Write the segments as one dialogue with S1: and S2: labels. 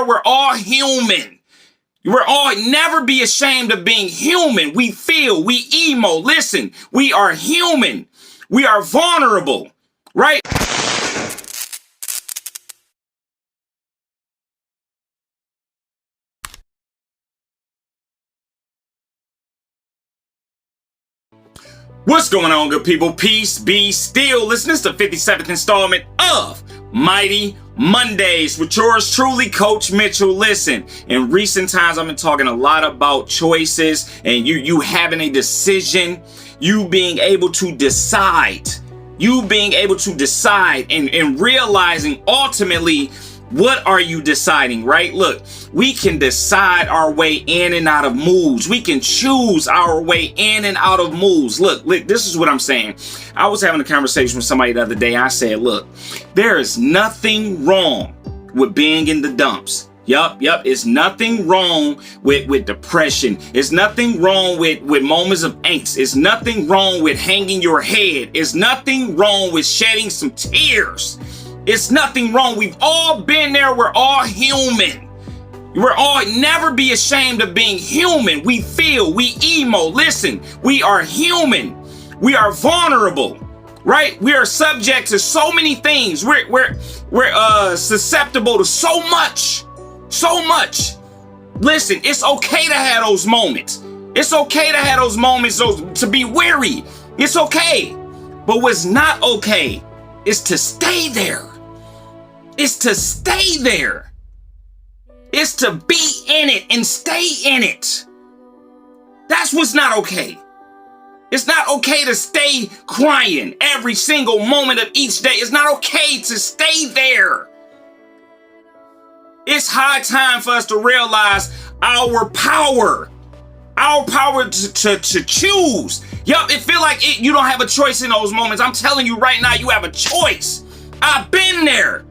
S1: we're all human. We're all, never be ashamed of being human. We feel, we emo. Listen, we are human. We are vulnerable, right? What's going on, good people? Peace be still. Listen, this is the 57th installment of Mighty Mondays with yours truly, Coach Mitchell. Listen, in recent times, I've been talking a lot about choices and you having a decision, you being able to decide, and realizing ultimately, what are you deciding, right? Look, we can decide our way in and out of moods. We can choose our way in and out of moods. Look, this is what I'm saying. I was having a conversation with somebody the other day. I said, look, there is nothing wrong with being in the dumps. Yup. It's nothing wrong with depression. It's nothing wrong with moments of angst. It's nothing wrong with hanging your head. It's nothing wrong with shedding some tears. It's nothing wrong. We've all been there. We're all human. We're all, never be ashamed of being human. We feel, we emo. Listen, we are human. We are vulnerable, right? We are subject to so many things. We're susceptible to so much. Listen, it's okay to have those moments. It's okay to have those moments to be weary. It's okay. But what's not okay is to stay there. It's to stay there. It's to be in it and stay in it. That's what's not okay. It's not okay to stay crying every single moment of each day. It's not okay to stay there. It's high time for us to realize our power to choose. Yup, it feel like you don't have a choice in those moments. I'm telling you right now, you have a choice. I've been there.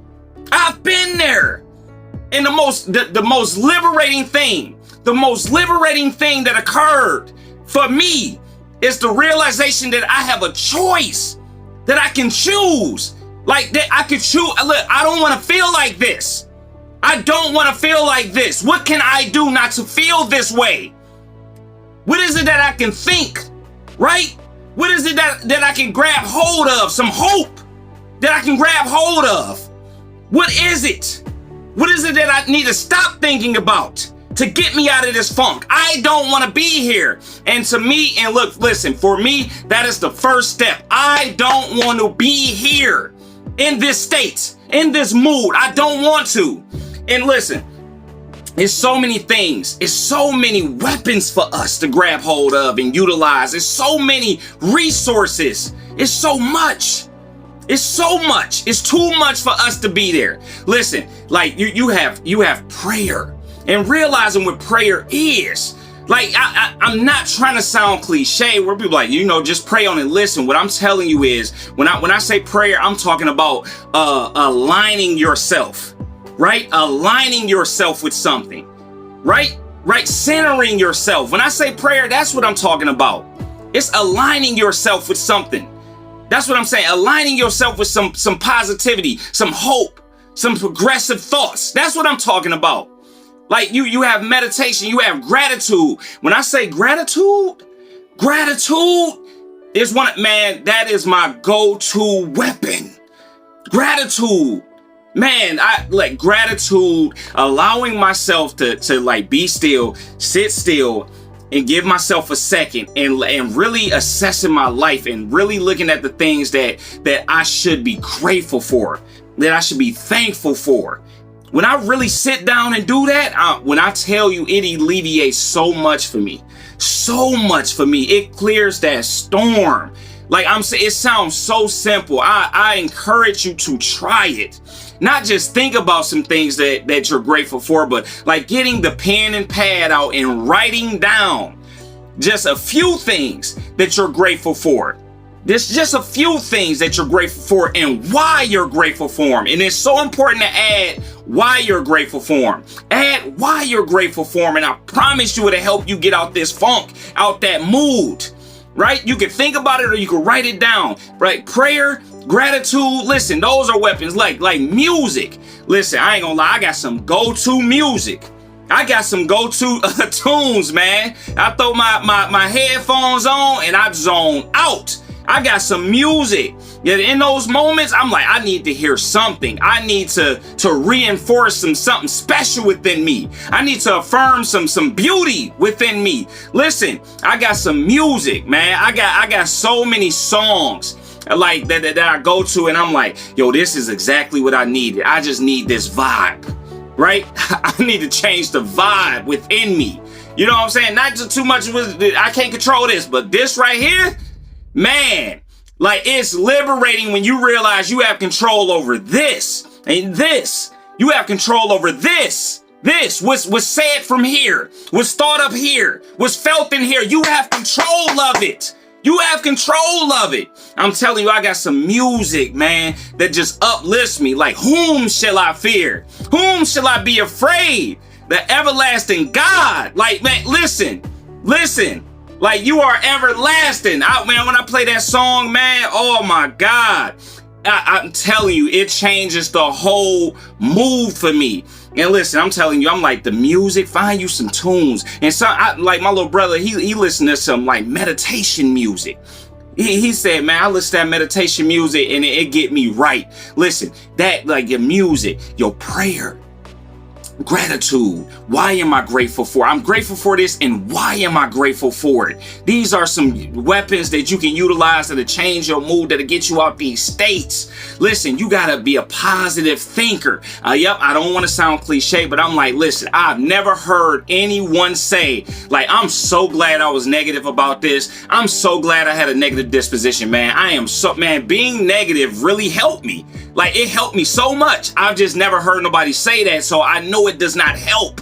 S1: And the most liberating thing that occurred for me is the realization that I have a choice, that I can choose. Like that I could choose. Look, I don't want to feel like this. I don't want to feel like this. What can I do not to feel this way? What is it that I can think, right? What is it that I can grab hold of? Some hope that I can grab hold of. What is it? What is it that I need to stop thinking about to get me out of this funk? I don't want to be here. And to me, and look, listen, for me, that is the first step. I don't want to be here in this state, in this mood. I don't want to. And listen, it's so many things. It's so many weapons for us to grab hold of and utilize. It's so many resources. It's so much. It's so much. It's too much for us to be there. Listen, like you have prayer, and realizing what prayer is. Like I'm not trying to sound cliche where people like, just pray on it. Listen, what I'm telling you is when I say prayer, I'm talking about aligning yourself, right? Aligning yourself with something, right? Right? Centering yourself. When I say prayer, that's what I'm talking about. It's aligning yourself with something. That's what I'm saying. Aligning yourself with some positivity, some hope, some progressive thoughts. That's what I'm talking about. Like you have meditation, you have gratitude. When I say gratitude is that is my go-to weapon. Gratitude. Man, I like gratitude, allowing myself to like be still, sit still, and give myself a second and really assessing my life and really looking at the things that I should be grateful for, that I should be thankful for. When I really sit down and do that, when I tell you, it alleviates so much for me. It clears that storm. Like I'm saying, it sounds so simple. I encourage you to try it. Not just think about some things that you're grateful for, but like getting the pen and pad out and writing down just a few things that you're grateful for. There's just a few things that you're grateful for and why you're grateful for them. And it's so important to add why you're grateful for them. Add why you're grateful for them. And I promise you it'll help you get out this funk, out that mood, right? You can think about it or you can write it down, right? Prayer Gratitude, listen, those are weapons. Like music. Listen, I ain't gonna lie, I got some go-to music. I got some go-to tunes, man. I throw my headphones on and I zone out. I got some music. Yet in those moments, I'm like, I need to hear something. I need to reinforce something special within me. I need to affirm some beauty within me. Listen, I got some music, man. I got so many songs like that I go to, and I'm like, yo, this is exactly what I needed. I just need this vibe, right? I need to change the vibe within me. You know what I'm saying? Not just too much. I can't control this, but this right here, man, like, it's liberating when you realize you have control over this and this. You have control over this. This was said from here, was thought up here, was felt in here. You have control of it. You have control of it. I'm telling you, I got some music, man, that just uplifts me. Like, whom shall I fear? Whom shall I be afraid? The everlasting God. Like, man, listen. Like, you are everlasting. Man, when I play that song, man, oh my God. I'm telling you, it changes the whole mood for me. And listen, I'm telling you, I'm like, the music, find you some tunes. And so, like my little brother, he listened to some like meditation music. He said, man, I listen to that meditation music and it get me right. Listen, that, like, your music, your prayer, gratitude. Why am I grateful for? I'm grateful for this, and why am I grateful for it? These are some weapons that you can utilize that'll change your mood, that'll get you out these states. Listen, you gotta be a positive thinker. Yep, I don't want to sound cliche, but I'm like, listen, I've never heard anyone say, like, I'm so glad I was negative about this. I'm so glad I had a negative disposition, man. Man, being negative really helped me. Like, it helped me so much. I've just never heard nobody say that, so I know it does not help.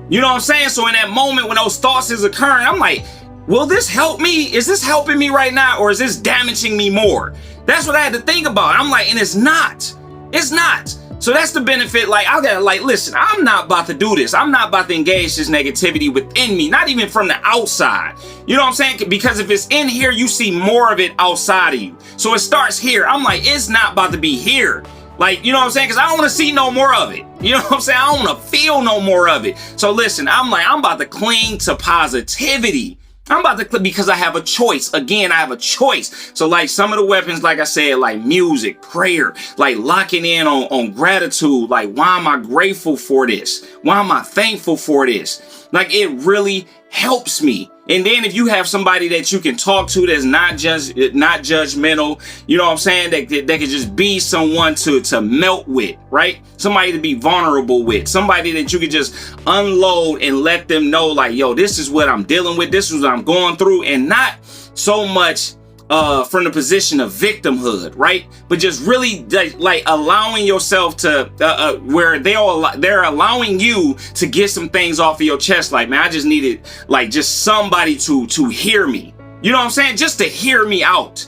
S1: You know what I'm saying? So in that moment when those thoughts is occurring, I'm like, will this help me? Is this helping me right now, or is this damaging me more? That's what I had to think about. I'm like, and it's not. It's not. So that's the benefit. Like, I gotta, like, listen, I'm not about to do this. I'm not about to engage this negativity within me, not even from the outside. You know what I'm saying? Because if it's in here, you see more of it outside of you. So it starts here. I'm like, it's not about to be here. Like, you know what I'm saying? Because I don't want to see no more of it. You know what I'm saying? I don't want to feel no more of it. So listen, I'm like, I'm about to cling to positivity. I'm about to, because I have a choice. Again, I have a choice. So like some of the weapons, like I said, like music, prayer, like locking in on gratitude. Like, why am I grateful for this? Why am I thankful for this? Like, it really helps me. And then if you have somebody that you can talk to that's not judgmental, you know what I'm saying? That can just be someone to melt with, right? Somebody to be vulnerable with, somebody that you can just unload and let them know, like, yo, this is what I'm dealing with. This is what I'm going through. And not so much from the position of victimhood, right? But just really like allowing yourself to where they're allowing you to get some things off of your chest. Like, man, I just needed like just somebody to hear me. You know what I'm saying? Just to hear me out.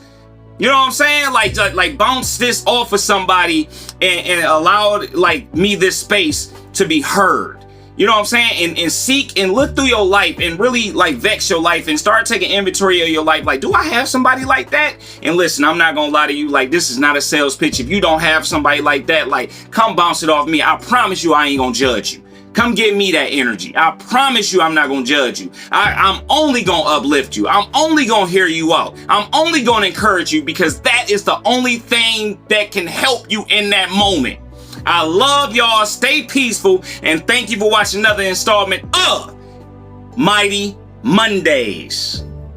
S1: You know what I'm saying? Like bounce this off of somebody and allow like me this space to be heard. You know what I'm saying? And seek and look through your life and really like vex your life and start taking inventory of your life. Like, do I have somebody like that? And listen, I'm not gonna lie to you. Like, this is not a sales pitch. If you don't have somebody like that, like, come bounce it off me. I promise you I ain't gonna judge you. Come give me that energy. I promise you I'm not gonna judge you. I'm only gonna uplift you. I'm only gonna hear you out. I'm only gonna encourage you, because that is the only thing that can help you in that moment. I love y'all. Stay peaceful. And thank you for watching another installment of Mighty Mondays.